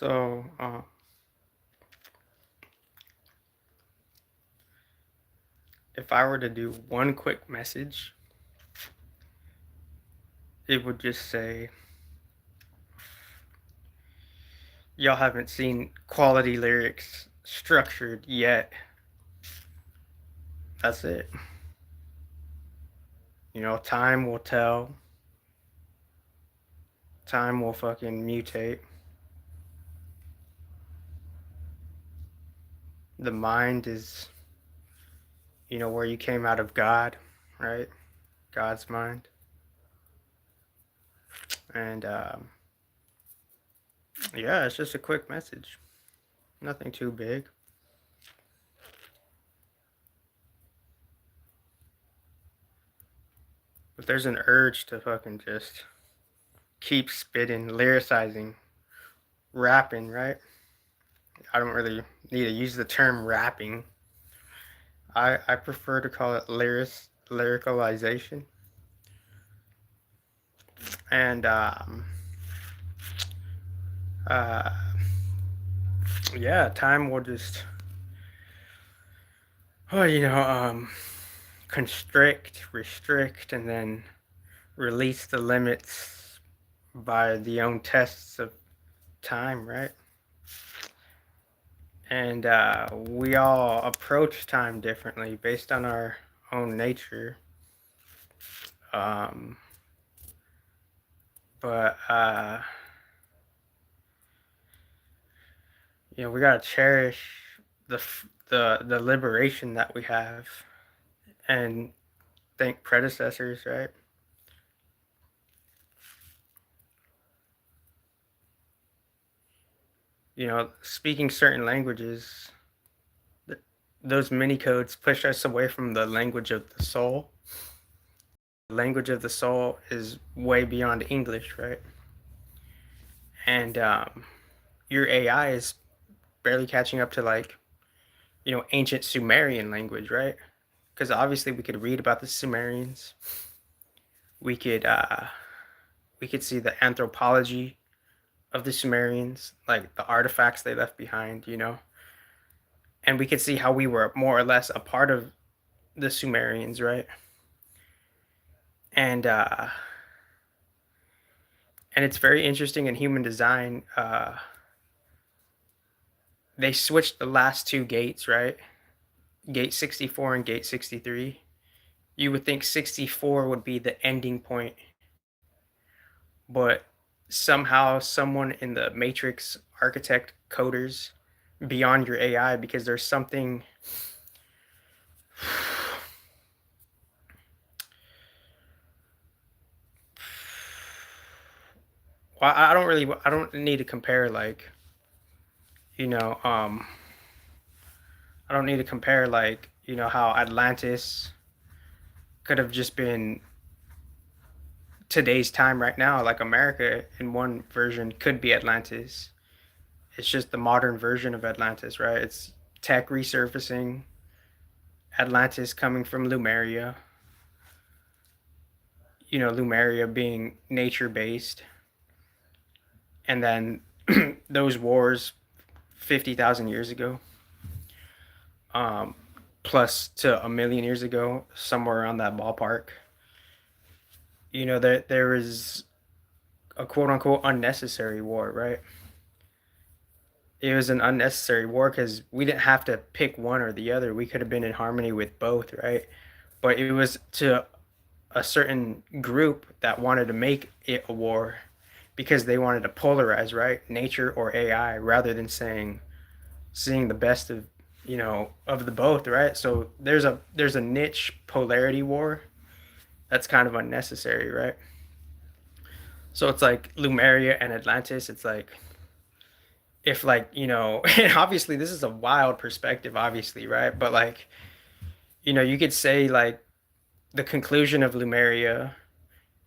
So, if I were to do one quick message, it would just say, y'all haven't seen quality lyrics structured yet. That's it. Time will tell. Time will fucking mutate. The mind is, where you came out of God, right? God's mind. And, yeah, it's just a quick message. Nothing too big. But there's an urge to fucking just keep spitting, lyricizing, rapping, right? I don't really need to use the term rapping. I prefer to call it lyricalization. And uh, yeah, time will just oh constrict, restrict, and then release the limits by the own tests of time, right? And we all approach time differently based on our own nature. Um, but we gotta cherish the liberation that we have, and thank predecessors, right? Speaking certain languages, those mini codes push us away from the language of the soul. The language of the soul is way beyond English, right? And your AI is barely catching up to, like, ancient Sumerian language, right? Because obviously we could read about the Sumerians. We could see the anthropology of the Sumerians, like the artifacts they left behind, and we could see how we were more or less a part of the Sumerians, right? And it's very interesting in human design. They switched the last two gates, right? Gate 64 and gate 63. You would think 64 would be the ending point, but somehow someone in the matrix architect coders beyond your AI, because there's something well, I don't need to compare, like, you know, um I don't need to compare, like, how Atlantis could have just been today's time right now. Like, America in one version could be Atlantis. It's just the modern version of Atlantis, right? It's tech resurfacing, Atlantis coming from Lumeria, Lumeria being nature based, and then those wars 50,000 years ago, um, plus to a million years ago, somewhere around that ballpark. There is a quote unquote unnecessary war, right? It was an unnecessary war because we didn't have to pick one or the other. We could have been in harmony with both, right? But it was to a certain group that wanted to make it a war because they wanted to polarize, right? Nature or AI, rather than seeing the best of of the both, right? So there's a niche polarity war that's kind of unnecessary, right? So it's like Lumeria and Atlantis. It's like, if, like, and obviously this is a wild perspective, obviously, right? But, like, you could say, like, the conclusion of Lumeria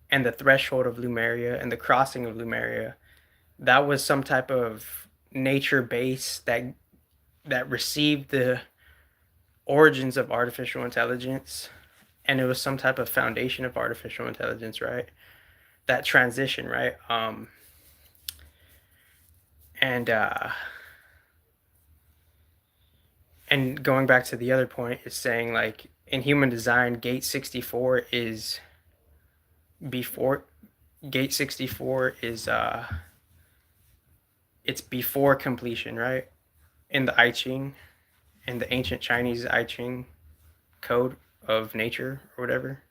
and the threshold of Lumeria and the crossing of Lumeria, that was some type of nature base that received the origins of artificial intelligence, and it was some type of foundation of artificial intelligence, right? That transition, right? And and going back to the other point is saying like in human design, gate 64 is before gate 64 is it's before completion, right? In the I Ching, in the ancient Chinese I Ching code of nature or whatever.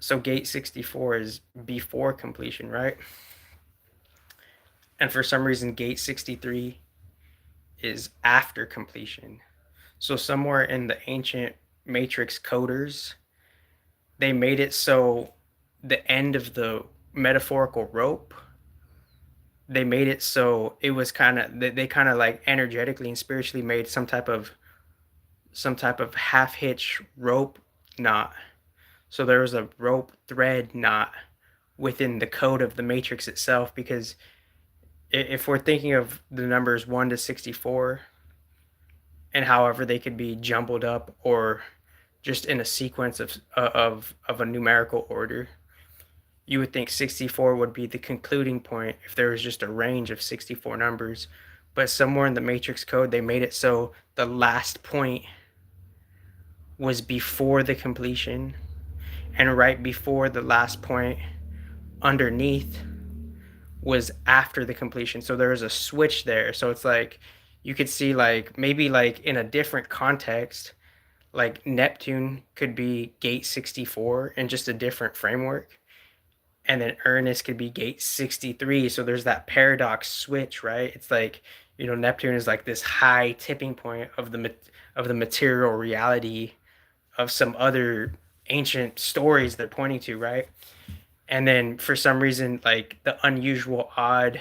So gate 64 is before completion, right? And for some reason gate 63 is after completion. So somewhere in the ancient matrix coders, they made it so the end of the metaphorical rope, they made it so it was kind of they kind of like energetically and spiritually made some type of half hitch rope knot. So there was a rope thread knot within the code of the matrix itself, because if we're thinking of the numbers 1 to 64 and however they could be jumbled up or just in a sequence of a numerical order, you would think 64 would be the concluding point if there was just a range of 64 numbers. But somewhere in the matrix code, they made it so the last point was before the completion, and right before the last point underneath was after the completion. So there was a switch there. So it's like you could see like maybe like in a different context, like Neptune could be gate 64 in just a different framework. And then Ernest could be gate 63. So there's that paradox switch, right? It's like, Neptune is like this high tipping point of the material reality of some other ancient stories they're pointing to, right? And then for some reason, like the unusual, odd,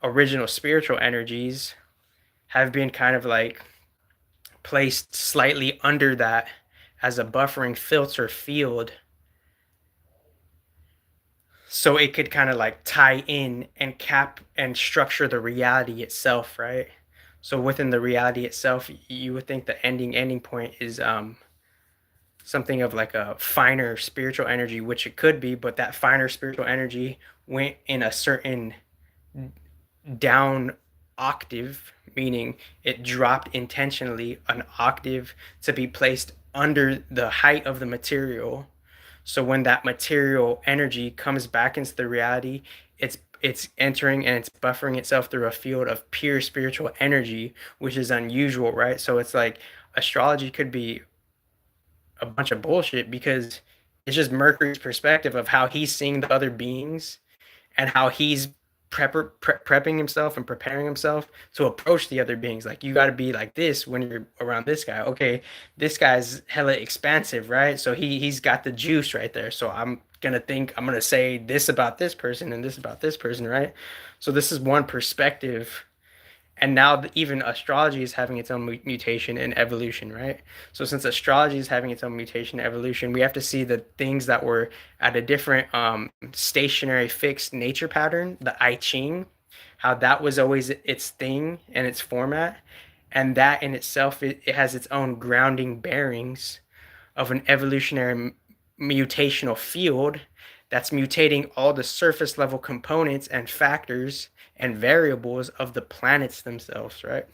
original spiritual energies have been kind of like placed slightly under that as a buffering filter field, so it could kind of like tie in and cap and structure the reality itself, right? So within the reality itself, you would think the ending point is something of like a finer spiritual energy, which it could be, but that finer spiritual energy went in a certain down octave, meaning it dropped intentionally an octave to be placed under the height of the material. So when that material energy comes back into the reality, it's entering and it's buffering itself through a field of pure spiritual energy, which is unusual, right? So it's like astrology could be a bunch of bullshit because it's just Mercury's perspective of how he's seeing the other beings and how he's prepping himself and preparing himself to approach the other beings. Like you got to be like this when you're around this guy. Okay, this guy's hella expansive, right? So he's got the juice right there. So I'm gonna say this about this person and this about this person, right? So this is one perspective, and now even astrology is having its own mutation and evolution, right? So since astrology is having its own mutation and evolution, we have to see the things that were at a different stationary fixed nature pattern, the I Ching, how that was always its thing and its format, and that in itself it has its own grounding bearings of an evolutionary mutational field that's mutating all the surface level components and factors and variables of the planets themselves, right?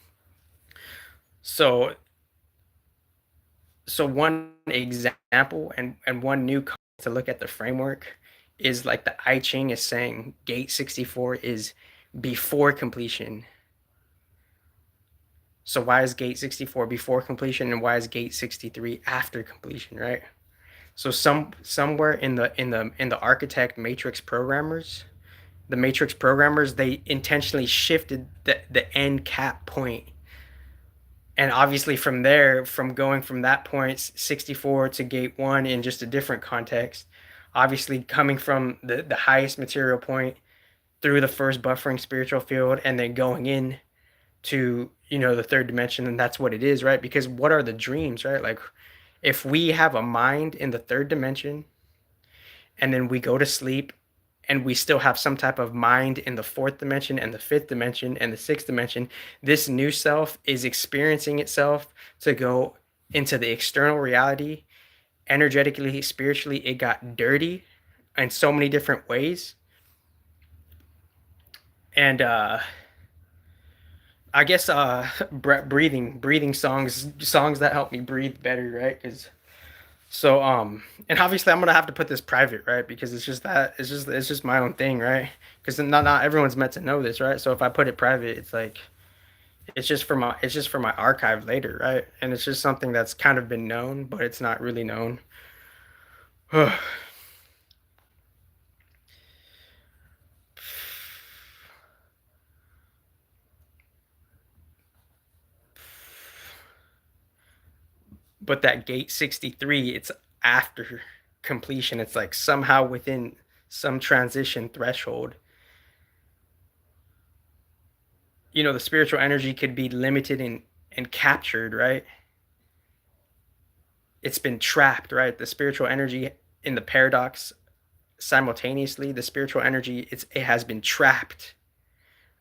So one example and one new concept to look at the framework is like the I Ching is saying gate 64 is before completion. So why is gate 64 before completion and why is gate 63 after completion, right? So somewhere in the architect matrix programmers, they intentionally shifted the end cap point. And obviously from there, from going from that point 64 to gate 1 in just a different context, obviously coming from the highest material point through the first buffering spiritual field and then going in to, the third dimension, and that's what it is, right? Because what are the dreams, right? Like if we have a mind in the third dimension and then we go to sleep and we still have some type of mind in the fourth dimension and the fifth dimension and the sixth dimension, this new self is experiencing itself to go into the external reality. Energetically, spiritually, it got dirty in so many different ways. And I guess breathing songs that help me breathe better, right? Because so and obviously I'm gonna have to put this private, right? Because it's just my own thing, right? Because not everyone's meant to know this, right? So if I put it private, it's like it's just for my archive later, right? And it's just something that's kind of been known, but it's not really known. But that gate 63, it's after completion. It's like somehow within some transition threshold. You know, the spiritual energy could be limited and captured, right? It's been trapped, right? The spiritual energy in the paradox simultaneously, the spiritual energy it has been trapped,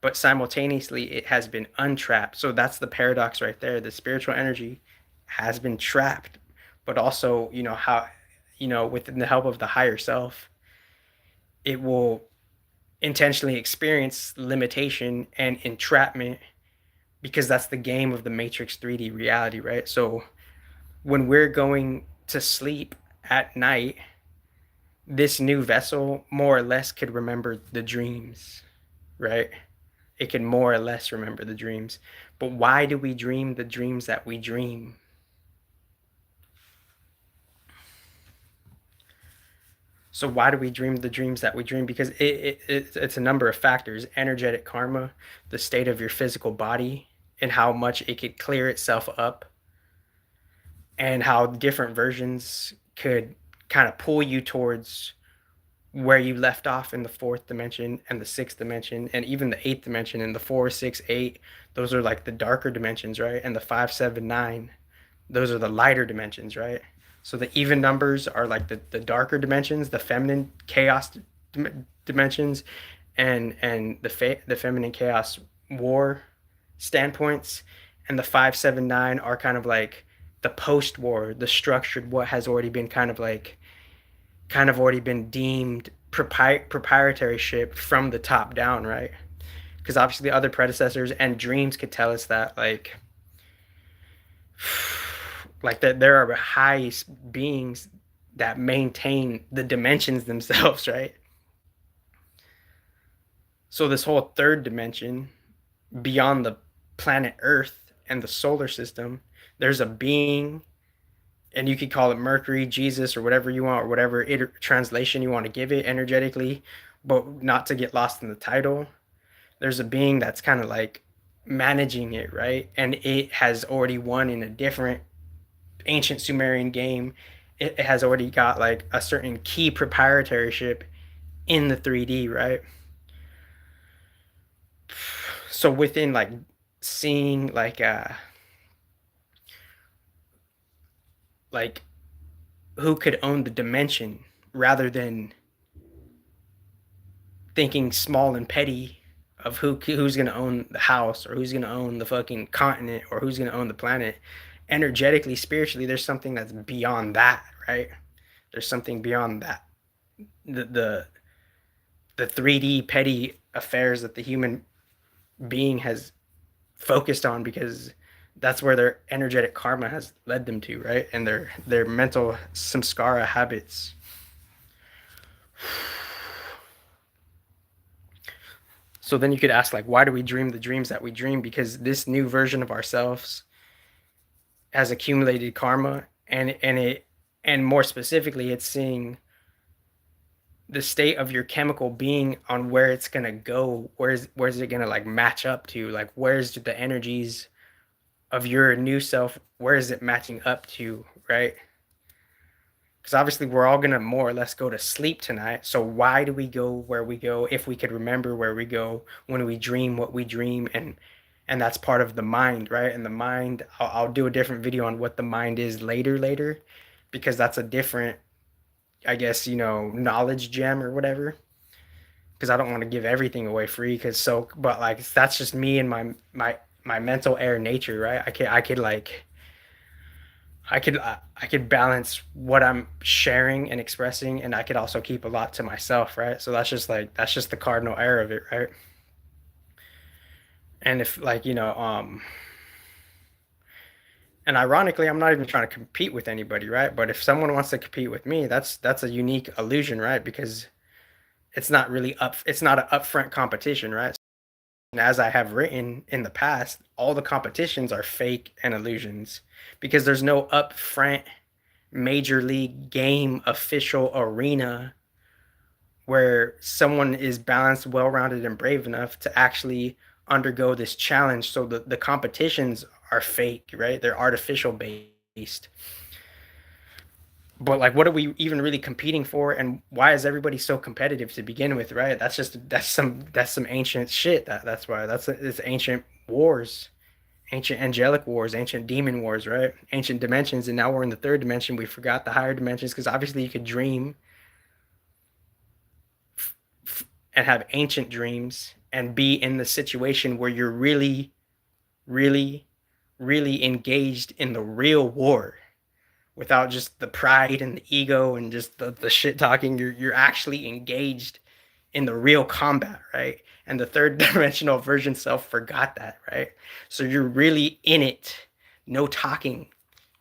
but simultaneously it has been untrapped. So that's the paradox right there. The spiritual energy has been trapped, but also, with the help of the higher self, it will intentionally experience limitation and entrapment because that's the game of the Matrix 3D reality, right? So when we're going to sleep at night, this new vessel more or less could remember the dreams, right? It can more or less remember the dreams. But why do we dream the dreams that we dream? So why do we dream the dreams that we dream? Because it's a number of factors: energetic karma, the state of your physical body, and how much it could clear itself up, and how different versions could kind of pull you towards where you left off in the fourth dimension and the sixth dimension and even the eighth dimension and the four, six, eight. Those are like the darker dimensions, right? And the five, seven, nine, those are the lighter dimensions, right? So the even numbers are like the darker dimensions, the feminine chaos dimensions, and the feminine chaos war standpoints, and the 579 are kind of like the post-war, the structured, what has already been kind of already been deemed proprietoryship from the top down, right? Because obviously other predecessors and dreams could tell us that like that there are high beings that maintain the dimensions themselves, right? So this whole third dimension beyond the planet Earth and the solar system, there's a being, and you could call it Mercury, Jesus, or whatever you want, or whatever translation you want to give it energetically, but not to get lost in the title. There's a being that's kind of like managing it, right? And it has already won in a different ancient Sumerian game. It has already got like a certain key proprietorship in the 3D, right? So within like seeing like who could own the dimension rather than thinking small and petty of who's going to own the house or who's going to own the fucking continent or who's going to own the planet. Energetically, spiritually, there's something that's beyond that, right? There's something beyond that. The the 3D petty affairs that the human being has focused on because that's where their energetic karma has led them to, right? And their mental samskara habits. So then you could ask, like, why do we dream the dreams that we dream? Because this new version of ourselves has accumulated karma, and more specifically, it's seeing the state of your chemical being on where it's gonna go. Where's it gonna like match up to? Like, where's the energies of your new self? Where is it matching up to, right? Because obviously we're all gonna more or less go to sleep tonight. So why do we go where we go if we could remember where we go when we dream what we dream? And that's part of the mind, right? And the mind, I'll do a different video on what the mind is later, because that's a different, I guess, knowledge gem or whatever. Because I don't want to give everything away free. But like that's just me and my mental air nature, right? I could balance what I'm sharing and expressing, and I could also keep a lot to myself, right? So that's just the cardinal error of it, right? And if like, and ironically, I'm not even trying to compete with anybody, right? But if someone wants to compete with me, that's a unique illusion, right? Because it's not an upfront competition, right? And as I have written in the past, all the competitions are fake and illusions because there's no upfront major league game official arena where someone is balanced, well-rounded, and brave enough to actually undergo this challenge. So the competitions are fake, right? They're artificial based. But like, what are we even really competing for, and why is everybody so competitive to begin with, right? That's some ancient shit. It's ancient wars, ancient angelic wars, ancient demon wars, right? Ancient dimensions, and now we're in the third dimension. We forgot the higher dimensions because obviously you could dream and have ancient dreams and be in the situation where you're really, really, really engaged in the real war without just the pride and the ego and just the shit talking. You're actually engaged in the real combat, right? And the third dimensional version self forgot that, right? So you're really in it, no talking.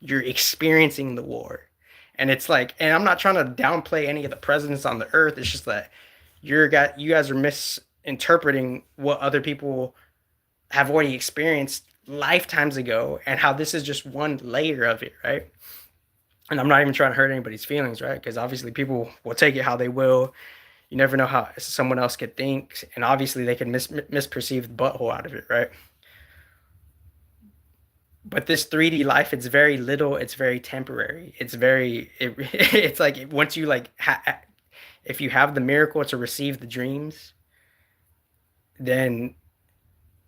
You're experiencing the war. And it's like, and I'm not trying to downplay any of the presidents on the earth. It's just that you guys are misinterpreting what other people have already experienced lifetimes ago and how this is just one layer of it, right? And I'm not even trying to hurt anybody's feelings, right? Because obviously people will take it how they will. You never know how someone else could think, and obviously they can misperceive the butthole out of it, right? But this 3D life, it's very little, it's very temporary. It's like once you if you have the miracle to receive the dreams, then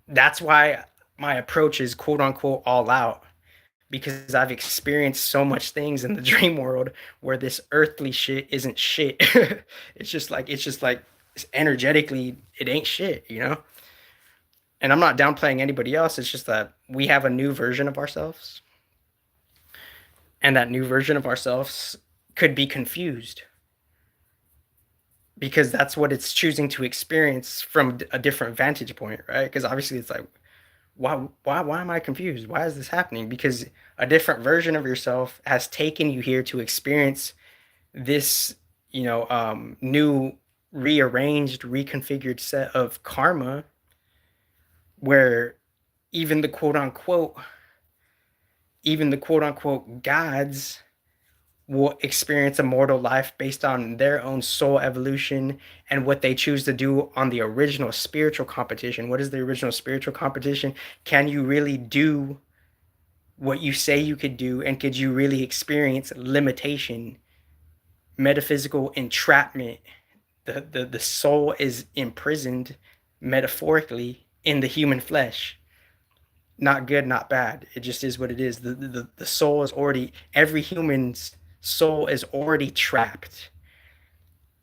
that's why my approach is quote unquote all out because I've experienced so much things in the dream world where this earthly shit isn't shit. It's just like energetically it ain't shit. And I'm not downplaying anybody else. It's just that we have a new version of ourselves, and that new version of ourselves could be confused because that's what it's choosing to experience from a different vantage point, right? Because obviously it's like, why am I confused? Why is this happening? Because a different version of yourself has taken you here to experience this, new rearranged, reconfigured set of karma where even the quote unquote even the quote unquote gods will experience a mortal life based on their own soul evolution and what they choose to do on the original spiritual competition. What is the original spiritual competition? Can you really do what you say you could do, and could you really experience limitation, metaphysical entrapment? The soul is imprisoned metaphorically in the human flesh. Not good, not bad. It just is what it is. The soul is already, every human's soul is already trapped.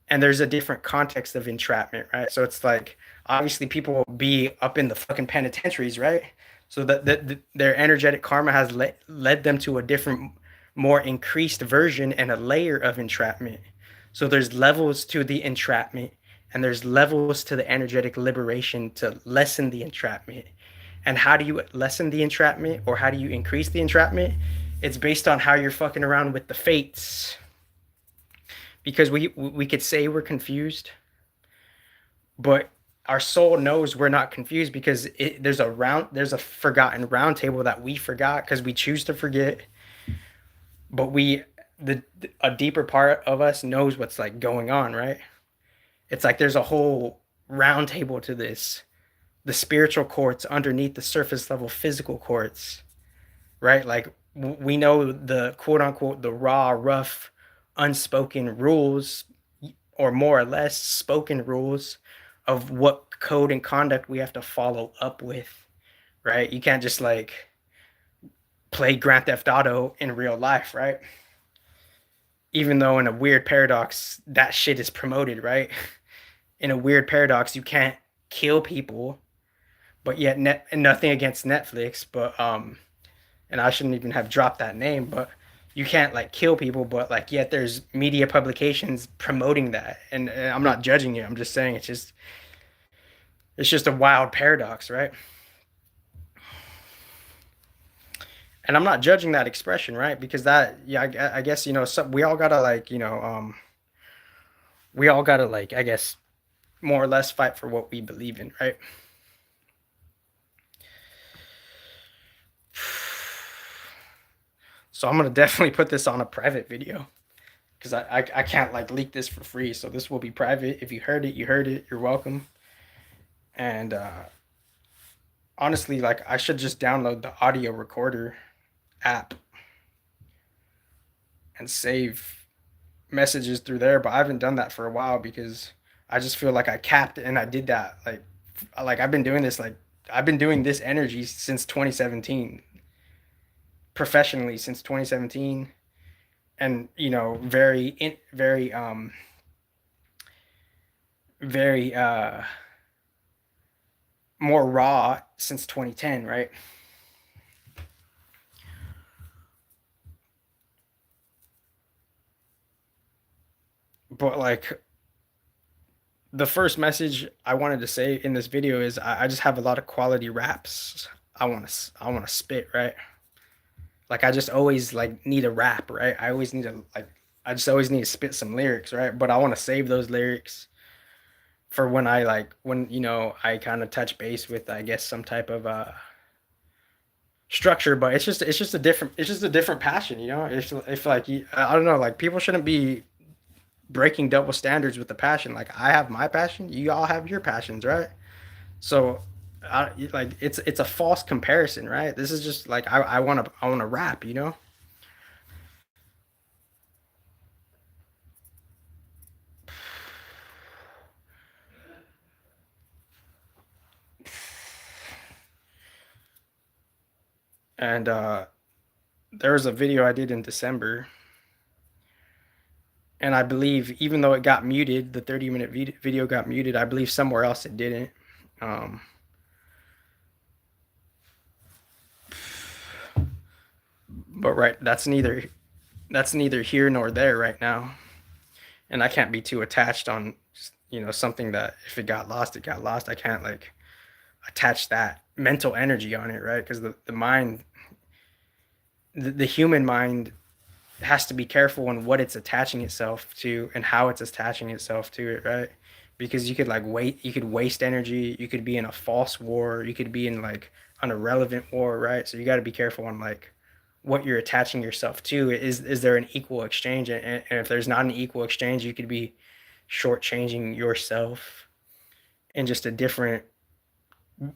And there's a different context of entrapment, right? So it's like, obviously, people will be up in the fucking penitentiaries, right? So that their energetic karma has led them to a different, more increased version and a layer of entrapment. So there's levels to the entrapment, and there's levels to the energetic liberation to lessen the entrapment. And how do you lessen the entrapment, or how do you increase the entrapment? It's based on how you're fucking around with the fates. Because we could say we're confused, but our soul knows we're not confused because there's a forgotten round table that we forgot because we choose to forget. But the a deeper part of us knows what's like going on, right? It's like there's a whole round table to this, the spiritual courts underneath the surface level physical courts, right? Like we know the quote unquote the raw, rough, unspoken rules, or more or less spoken rules of what code and conduct we have to follow up with, right? You can't just like play Grand Theft Auto in real life, right? Even though in a weird paradox that shit is promoted, right? In a weird paradox, you can't kill people, but yet and nothing against Netflix, but and I shouldn't even have dropped that name, but you can't like kill people, but like yet there's media publications promoting that, and I'm not judging you. I'm just saying it's just a wild paradox, right? And I'm not judging that expression, right? Because that, yeah, I guess, we all gotta like, we all gotta like, I guess, more or less fight for what we believe in, right? So I'm gonna definitely put this on a private video because I can't like leak this for free. So this will be private. If you heard it, you heard it. You're welcome. And honestly, like I should just download the audio recorder app and save messages through there. But I haven't done that for a while because I just feel like I capped and I did that like I've been doing this energy since 2017 professionally since 2017 and very more raw since 2010, right? But like the first message I wanted to say in this video is I just have a lot of quality raps I want to spit, right? Like I just always like need a rap, right? I just always need to spit some lyrics, right? But I want to save those lyrics for when I kind of touch base with I guess some type of structure, but it's just a different passion, you know? If like I don't know, like people shouldn't be breaking double standards with the passion. Like I have my passion, you all have your passions, right? So like it's a false comparison, right? This is just like I want to rap, you know? And there was a video I did in December, and I believe even though it got muted, the 30-minute video got muted. I believe somewhere else it didn't. Um, but right, that's neither here nor there right now, and I can't be too attached on something that if it got lost, it got lost. I can't like attach that mental energy on it, right? Because the human mind has to be careful on what it's attaching itself to and how it's attaching itself to it, right? Because you could waste energy, you could be in a false war, you could be in like an irrelevant war, right? So you got to be careful on like what you're attaching yourself to. Is there an equal exchange? And if there's not an equal exchange, you could be shortchanging yourself in just a different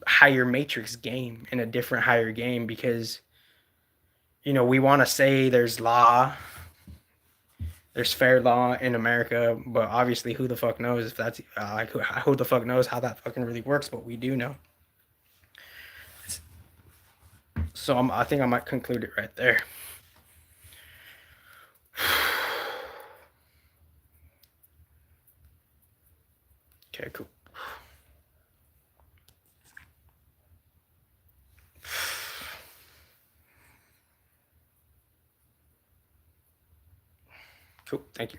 higher matrix game, in a different higher game, because we want to say there's fair law in America, but obviously, who the fuck knows if that's like who the fuck knows how that fucking really works? But we do know. So I think I might conclude it right there. Okay, cool. Cool. Thank you.